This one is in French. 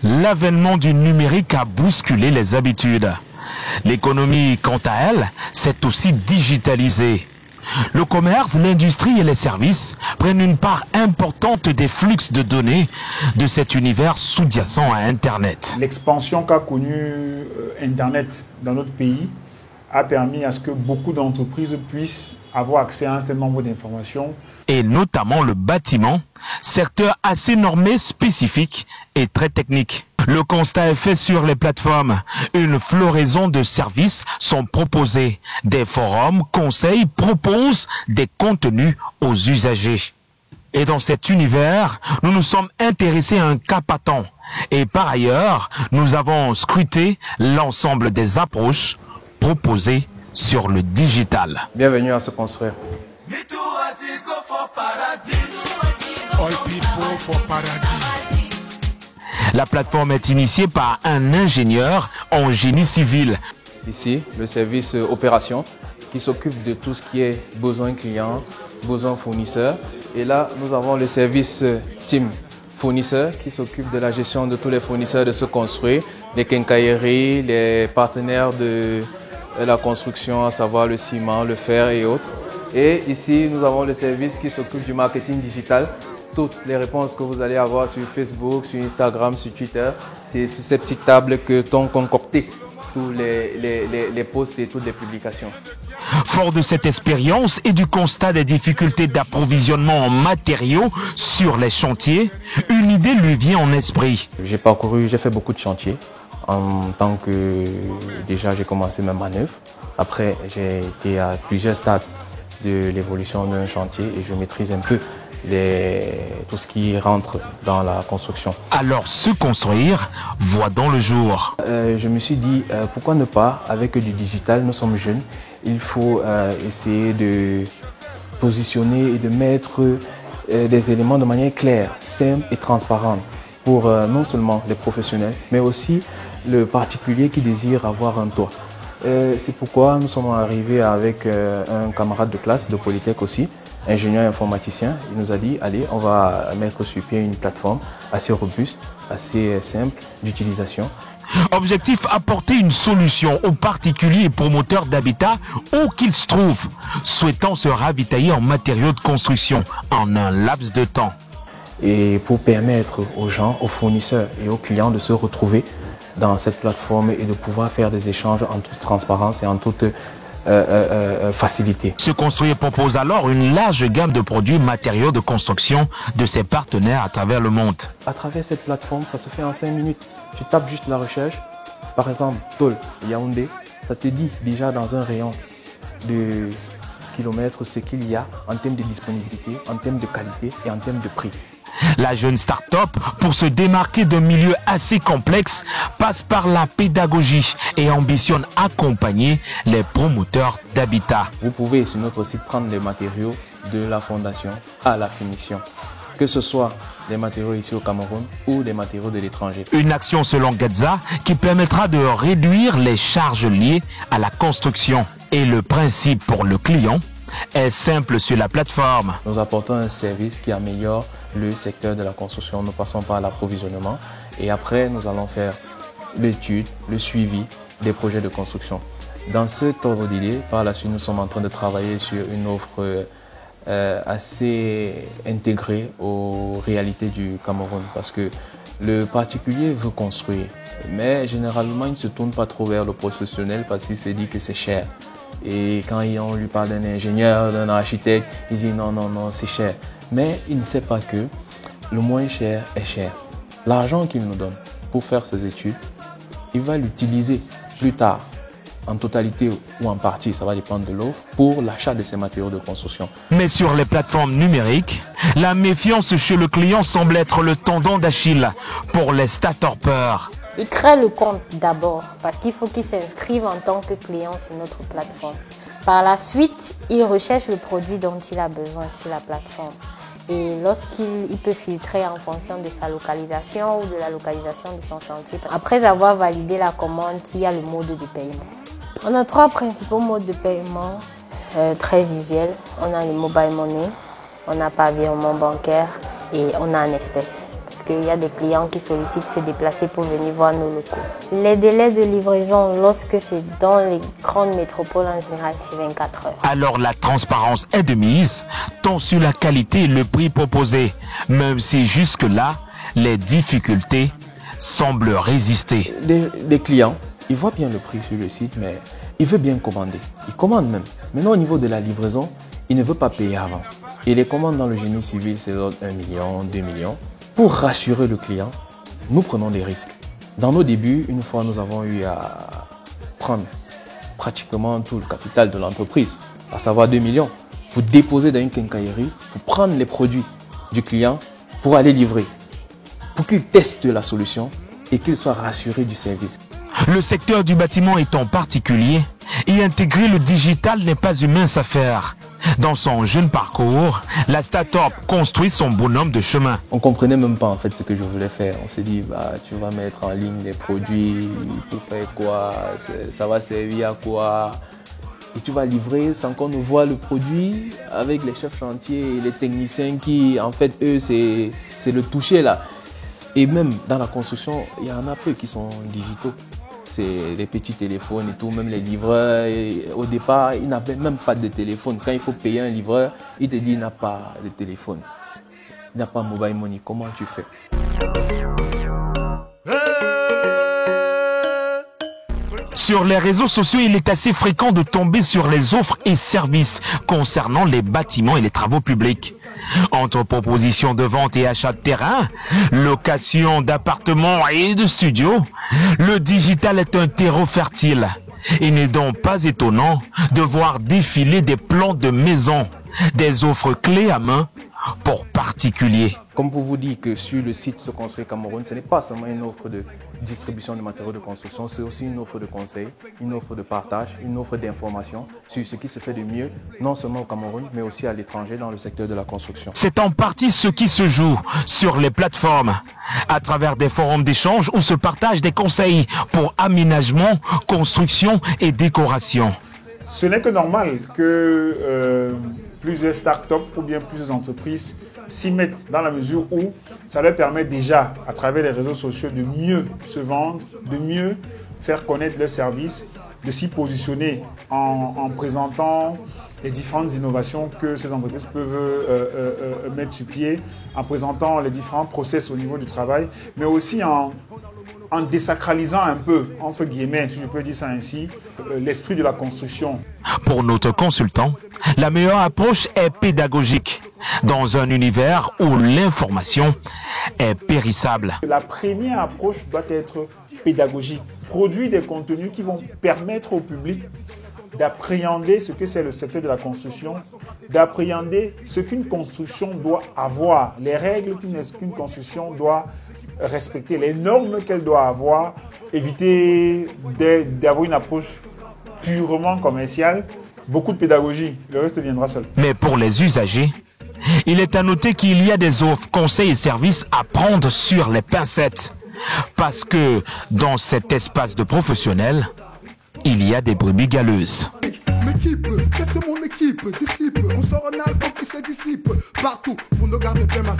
L'avènement du numérique a bousculé les habitudes. L'économie, quant à elle, s'est aussi digitalisée. Le commerce, l'industrie et les services prennent une part importante des flux de données de cet univers sous-jacent à Internet. L'expansion qu'a connue Internet dans notre pays a permis à ce que beaucoup d'entreprises puissent avoir accès à un certain nombre d'informations. Et notamment le bâtiment, secteur assez normé, spécifique et très technique. Le constat est fait sur les plateformes. Une floraison de services sont proposés. Des forums, conseils proposent des contenus aux usagers. Et dans cet univers, nous nous sommes intéressés à un cas patent. Et par ailleurs, nous avons scruté l'ensemble des approches proposées sur le digital. Bienvenue à Se Construire. La plateforme est initiée par un ingénieur en génie civil. Ici, le service opération qui s'occupe de tout ce qui est besoin client, besoin fournisseur. Et là, nous avons le service team fournisseur qui s'occupe de la gestion de tous les fournisseurs de Se Construire, les quincailleries, les partenaires de la construction, à savoir le ciment, le fer et autres. Et ici, nous avons le service qui s'occupe du marketing digital. Toutes les réponses que vous allez avoir sur Facebook, sur Instagram, sur Twitter, c'est sur cette petite table que t'ont concocté tous les posts et toutes les publications. Fort de cette expérience et du constat des difficultés d'approvisionnement en matériaux sur les chantiers, une idée lui vient en esprit. J'ai fait beaucoup de chantiers. En tant que, déjà j'ai commencé mes manœuvres. Après j'ai été à plusieurs stades de l'évolution d'un chantier et je maîtrise un peu tout ce qui rentre dans la construction. Alors Se Construire voit dans le jour. Je me suis dit pourquoi ne pas, avec du digital, nous sommes jeunes, il faut essayer de positionner et de mettre des éléments de manière claire, simple et transparente pour non seulement les professionnels mais aussi le particulier qui désire avoir un toit. C'est pourquoi nous sommes arrivés avec un camarade de classe de Polytech aussi, ingénieur informaticien. Il nous a dit, allez, on va mettre sur pied une plateforme assez robuste, assez simple d'utilisation. Objectif, apporter une solution aux particuliers et promoteurs d'habitat où qu'ils se trouvent, souhaitant se ravitailler en matériaux de construction en un laps de temps. Et pour permettre aux gens, aux fournisseurs et aux clients de se retrouver dans cette plateforme et de pouvoir faire des échanges en toute transparence et en toute facilité. Se Construire propose alors une large gamme de produits matériaux de construction de ses partenaires à travers le monde. À travers cette plateforme, ça se fait en 5 minutes. Tu tapes juste la recherche, par exemple Tôle, Yaoundé, ça te dit déjà dans un rayon de kilomètres ce qu'il y a en termes de disponibilité, en termes de qualité et en termes de prix. La jeune start-up, pour se démarquer d'un milieu assez complexe, passe par la pédagogie et ambitionne accompagner les promoteurs d'habitat. Vous pouvez sur notre site prendre les matériaux de la fondation à la finition, que ce soit des matériaux ici au Cameroun ou des matériaux de l'étranger. Une action selon Gadza qui permettra de réduire les charges liées à la construction. Et le principe pour le client est simple sur la plateforme. Nous apportons un service qui améliore le secteur de la construction. Nous passons par l'approvisionnement et après nous allons faire l'étude, le suivi des projets de construction. Dans cet ordre d'idée, par la suite nous sommes en train de travailler sur une offre assez intégrée aux réalités du Cameroun parce que le particulier veut construire mais généralement il ne se tourne pas trop vers le professionnel parce qu'il se dit que c'est cher. Et quand on lui parle d'un ingénieur, d'un architecte, il dit non, non, non, c'est cher. Mais il ne sait pas que le moins cher est cher. L'argent qu'il nous donne pour faire ses études, il va l'utiliser plus tard, en totalité ou en partie, ça va dépendre de l'offre, pour l'achat de ces matériaux de construction. Mais sur les plateformes numériques, la méfiance chez le client semble être le tendon d'Achille pour les start-upers. Il crée le compte d'abord parce qu'il faut qu'il s'inscrive en tant que client sur notre plateforme. Par la suite, il recherche le produit dont il a besoin sur la plateforme. Et lorsqu'il peut filtrer en fonction de sa localisation ou de la localisation de son chantier. Après avoir validé la commande, il y a le mode de paiement. On a 3 principaux modes de paiement très usuels. On a le mobile money, on n'a pas virement bancaire et on a en espèces. qu'il y a des clients qui sollicitent se déplacer pour venir voir nos locaux. Les délais de livraison, lorsque c'est dans les grandes métropoles en général, c'est 24 heures. Alors la transparence est de mise, tant sur la qualité et le prix proposé, même si jusque-là, les difficultés semblent résister. Des clients, ils voient bien le prix sur le site, mais ils veulent bien commander. Ils commandent même. Maintenant, au niveau de la livraison, ils ne veulent pas payer avant. Et les commandes dans le génie civil, c'est l'ordre 1 million, 2 millions. Pour rassurer le client, nous prenons des risques. Dans nos débuts, une fois, nous avons eu à prendre pratiquement tout le capital de l'entreprise, à savoir 2 millions, pour déposer dans une quincaillerie, pour prendre les produits du client, pour aller livrer, pour qu'il teste la solution et qu'il soit rassuré du service. Le secteur du bâtiment étant particulier, y intégrer le digital n'est pas une mince affaire. Dans son jeune parcours, la start-up construit son bonhomme de chemin. On ne comprenait même pas en fait ce que je voulais faire. On s'est dit, tu vas mettre en ligne des produits, tu fais quoi, ça va servir à quoi? Et tu vas livrer sans qu'on ne voit le produit avec les chefs chantiers et les techniciens qui, en fait, eux, c'est le toucher là. Et même dans la construction, il y en a peu qui sont digitaux. C'est les petits téléphones et tout, même les livreurs. Et au départ, ils n'avaient même pas de téléphone. Quand il faut payer un livreur, il te dit qu'il n'a pas de téléphone. Il n'a pas mobile money. Comment tu fais? Sur les réseaux sociaux, il est assez fréquent de tomber sur les offres et services concernant les bâtiments et les travaux publics. Entre propositions de vente et achat de terrain, location d'appartements et de studios, le digital est un terreau fertile. Il n'est donc pas étonnant de voir défiler des plans de maisons, des offres clés à main pour particuliers. Comme pour vous dire que sur le site Se Construire Cameroun, ce n'est pas seulement une offre de distribution de matériaux de construction, c'est aussi une offre de conseil, une offre de partage, une offre d'information sur ce qui se fait de mieux, non seulement au Cameroun, mais aussi à l'étranger dans le secteur de la construction. C'est en partie ce qui se joue sur les plateformes, à travers des forums d'échange où se partagent des conseils pour aménagement, construction et décoration. Ce n'est que normal que plusieurs startups ou bien plusieurs entreprises s'y mettent dans la mesure où ça leur permet déjà, à travers les réseaux sociaux, de mieux se vendre, de mieux faire connaître leurs services, de s'y positionner en présentant les différentes innovations que ces entreprises peuvent mettre sur pied, en présentant les différents process au niveau du travail, mais aussi en désacralisant un peu, entre guillemets, si je peux dire ça ainsi, l'esprit de la construction. Pour notre consultant, la meilleure approche est pédagogique, dans un univers où l'information est périssable. La première approche doit être pédagogique. Produire des contenus qui vont permettre au public d'appréhender ce que c'est le secteur de la construction, d'appréhender ce qu'une construction doit avoir, les règles qu'une construction doit respecter, les normes qu'elle doit avoir, éviter d'avoir une approche purement commerciale, beaucoup de pédagogie, le reste viendra seul. Mais pour les usagers, il est à noter qu'il y a des offres, conseils et services à prendre sur les pincettes. Parce que dans cet espace de professionnels, il y a des brebis galeuses. M'équipe, teste mon équipe, disciple, on sort un album qui se dissipe partout pour ne garder que ma